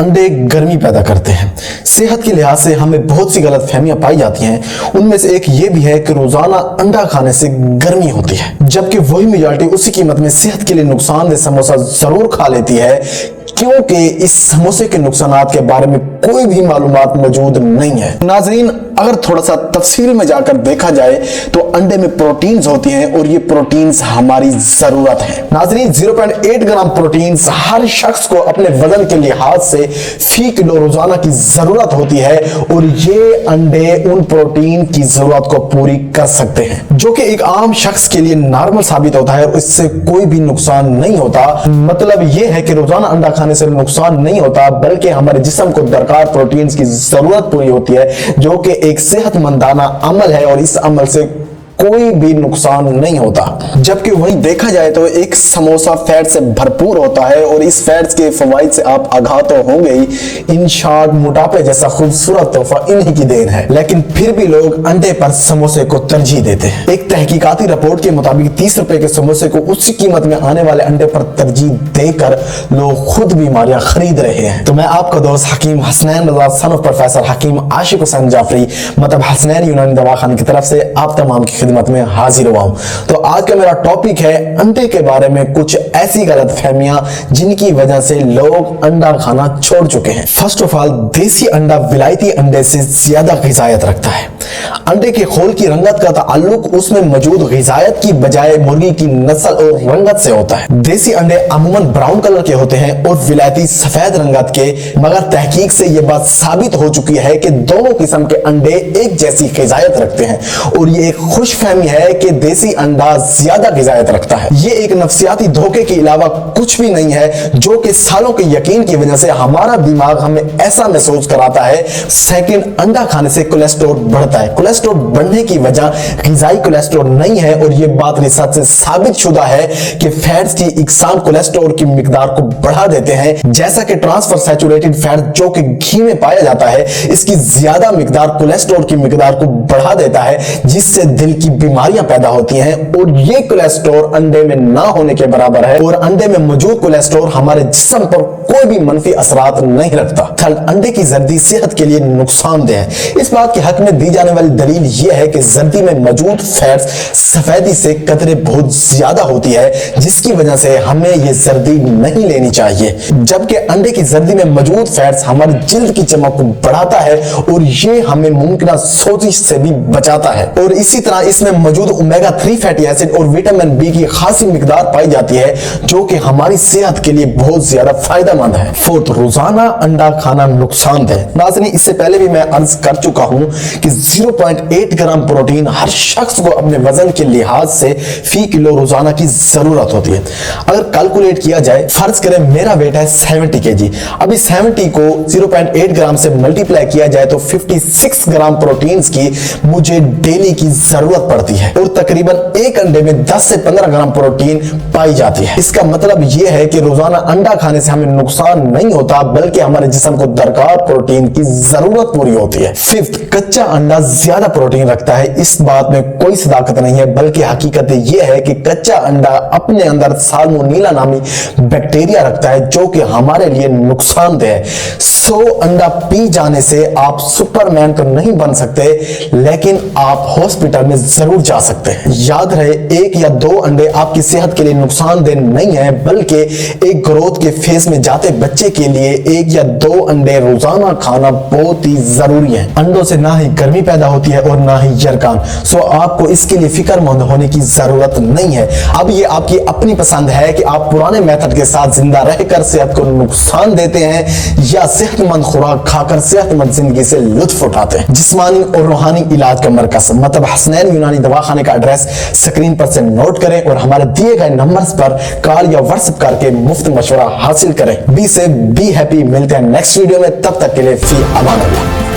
अंडे गर्मी पैदा करते हैं। सेहत के लिहाज से हमें बहुत सी गलत फहमियां पाई जाती हैं। उनमें से एक ये भी है कि रोजाना अंडा खाने से गर्मी होती है, जबकि वही मेजॉरिटी उसी कीमत में सेहत के लिए नुकसानदेह समोसा जरूर खा लेती है, क्योंकि इस समोसे के नुकसानात के बारे में कोई भी मालूमात मौजूद नहीं है। नाजरीन, अगर थोड़ा सा तफसील में जाकर देखा जाए तो अंडे में प्रोटीन्स होती हैं और ये प्रोटीन्स हमारी जरूरत है। नाजरीन, 0.8 ग्राम प्रोटीन्स हर शख्स को अपने वजन के लिहाज से फी किलो रोजाना की जरूरत होती है और ये अंडे उन प्रोटीन की जरूरत को पूरी कर सकते हैं, जो कि एक आम शख्स के लिए नॉर्मल साबित होता है और इससे कोई भी नुकसान नहीं होता। मतलब ये है कि रोजाना अंडा खाने से नुकसान नहीं होता, बल्कि हमारे जिस्म को दरकार प्रोटीन्स की जरूरत पूरी होती है, जो कि एक सेहतमंदाना अमल है और इस अमल से कोई भी नुकसान नहीं होता। जबकि वहीं देखा जाए तो एक समोसा फैट से भरपूर होता है और इस फैट्स के फवाइद से आप आगाह तो होंगे ही। इन शॉर्ट, मोटापे जैसा खूबसूरत तोहफा इन्हीं की देन है, लेकिन फिर भी लोग अंडे पर समोसे को तरजीह देते हैं। एक तहकीकाती रिपोर्ट के मुताबिक 30 रुपए के समोसे को उसी कीमत में आने वाले अंडे पर तरजीह देकर लोग खुद बीमारियां खरीद रहे हैं। तो मैं आपका दोस्त हकीम हसनैन रजा सन ऑफ प्रोफेसर हकीम आशिक हुसैन जाफरी मतलब हसनैन यूनानी दवाखाने की तरफ से आप तमाम की खिदमत में हाजिर हुआ हूं। तो आज का मेरा टॉपिक है अंडे के बारे में कुछ ऐसी गलत फहमियां जिनकी वजह से लोग अंडा खाना छोड़ चुके हैं। फर्स्ट ऑफ ऑल, देसी अंडा विलायती अंडे से ज्यादा ग़िज़ायत रखता है। अंडे के खोल की रंगत का ताल्लुक उसमें मौजूद ग़िज़ायत की बजाय मुर्गी की नस्ल और रंगत से होता है। देसी अंडे अमूमन ब्राउन कलर के होते हैं और विलायती सफेद रंगत के, मगर तहकीक से यह बात साबित हो चुकी है कि दोनों किस्म के अंडे एक जैसी ग़िज़ायत रखते हैं और ये एक खुश फहमी है कि देसी अंडा ज्यादा ग़िज़ायत रखता है। ये एक नफ्सियाती धोखे के अलावा कुछ भी नहीं है, जो कि सालों के यकीन की वजह से हमारा दिमाग हमें ऐसा महसूस कराता है। सेकंड, अंडा खाने से कोलेस्ट्रॉल बढ़ता है। कोलेस्ट्रॉल बढ़ने की वजह ग़िज़ाई कोलेस्ट्रॉल नहीं है और यह बात रिसर्च से साबित शुदा है कि फैट्स की इकसाम कोलेस्ट्रॉल की मिकदार को बढ़ा देते हैं। जैसा कि ट्रांसफर सैचुरेटेड फैट जो कि घी में पाया जाता है, इसकी ज्यादा मिकदार कोलेस्ट्रॉल की मिकदार को बढ़ा देता है, जिससे दिल की बीमारियां पैदा होती हैं और ये कोलेस्ट्रॉल अंडे में ना होने के बराबर है और अंडे में मौजूद कोलेस्ट्रॉल हमारे जिस्म पर कोई भी मनफी असरात नहीं रखता। थर्ड, अंडे की जर्दी सेहत के लिए नुकसानदेह है। इस बात के हक में दी जाने वाली दलील यह है कि जर्दी में मौजूद फैट्स सफेदी से कतरे बहुत ज्यादा होती है, जिसकी वजह से हमें ये जर्दी नहीं लेनी चाहिए। जबकि अंडे की जर्दी में मौजूद फैट्स हमारी जिल्द की चमक को बढ़ाता है और ये हमें मुमकिन सोजिश से भी बचाता है। और इसी तरह इसमें मौजूद ओमेगा 3 फैटी एसिड और विटामिन बी की खासी मिकदार पाई जाती है, जो कि हमारी सेहत के लिए बहुत ज्यादा फायदेमंद है। फोर्थ, रोजाना अंडा खाना नुकसानदेह। नाज़रीन, इससे पहले भी मैं अर्ज कर चुका हूं कि 0.8 ग्राम प्रोटीन हर शख्स को अपने वजन के लिहाज से फी किलो रोजाना की जरूरत होती है। अगर कैलकुलेट किया जाए, फर्ज करें मेरा वेट है 70 kg, अभी 70 को 0.8 ग्राम से मल्टीप्लाई किया जाए तो 56 ग्राम प्रोटीन की मुझे डेली की जरूरत पड़ती है और तकरीबन एक अंडे में 10 से 15 ग्राम प्रोटीन पाई जाती है। इसका मतलब यह है कि रोजाना अंडा खाने से हमें नुकसान नहीं होता, बल्कि हमारे जिस्म को दरकार प्रोटीन की जरूरत पूरी होती है। फिफ्थ, कच्चा अंडा ज्यादा प्रोटीन रखता है। इस बात में कोई सदाकत नहीं है, बल्कि हकीकत यह है कि कच्चा अंडा अपने अंदर साल्मोनेला नामी बैक्टीरिया रखता है, जो कि हमारे लिए नुकसानदेह है। 100 अंडा पी जाने से आप सुपरमैन तो नहीं बन सकते, लेकिन आप हॉस्पिटल में जरूर जा सकते हैं। याद रहे, 1 या 2 अंडे आपकी सेहत के लिए नुकसानदेह नहीं है, बल्कि एक ग्रोथ के फेज में जाते बच्चे के लिए 1 या 2 अंडे रोजाना खाना बहुत ही जरूरी है। अंडों से ना ही गर्मी पैदा होती है और ना ही यरकान, सो आपको इसके लिए फिक्रमंद होने की जरूरत नहीं है। अब ये आपकी अपनी पसंद है कि आप पुराने मेथड के साथ जिंदा रहकर सेहत को नुकसान देते हैं या सेहतमंद खुराक खाकर सेहतमंद जिंदगी से लुत्फ उठाते हैं। जिस्मानी और रूहानी इलाज का मरकज मतलब हसनैन यूनानी दवाखाने का एड्रेस स्क्रीन पर से नोट करें और हमारे दिए गए नंबर्स पर कॉल या व्हाट्सएप करके मुफ्त मशवरा हासिल करें। बी से बी हैप्पी। मिलते हैं नेक्स्ट वीडियो में, तब तक के लिए फी अमान अल्लाह।